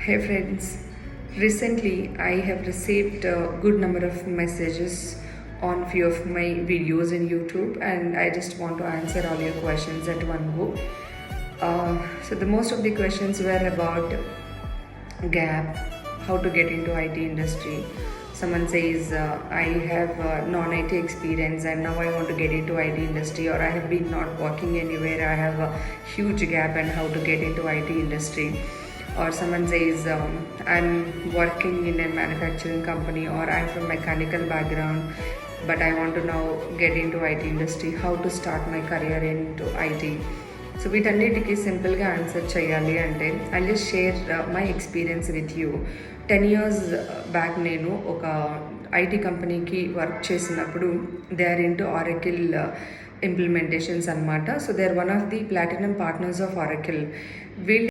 Hey friends, recently I have received a good number of messages on few of my videos in YouTube, and I just want to answer all your questions at one go. So the most of the questions were about gap, how to get into IT industry. Someone says I have non-IT experience and now I want to get into IT industry, or I have been not working anywhere, I have a huge gap and how to get into IT industry. Or someone says I'm working in a manufacturing company, or I'm from mechanical background but I want to now get into IT industry, how to start my career into IT. So వీటన్నిటికీ సింపుల్గా answer చేయాలి అంటే I just share my experience with you. 10 years back నేను ఒక IT కంపెనీకి work చేసినప్పుడు they are into Oracle implementations అనమాట. So they are one of the platinum partners of Oracle. వీళ్ళు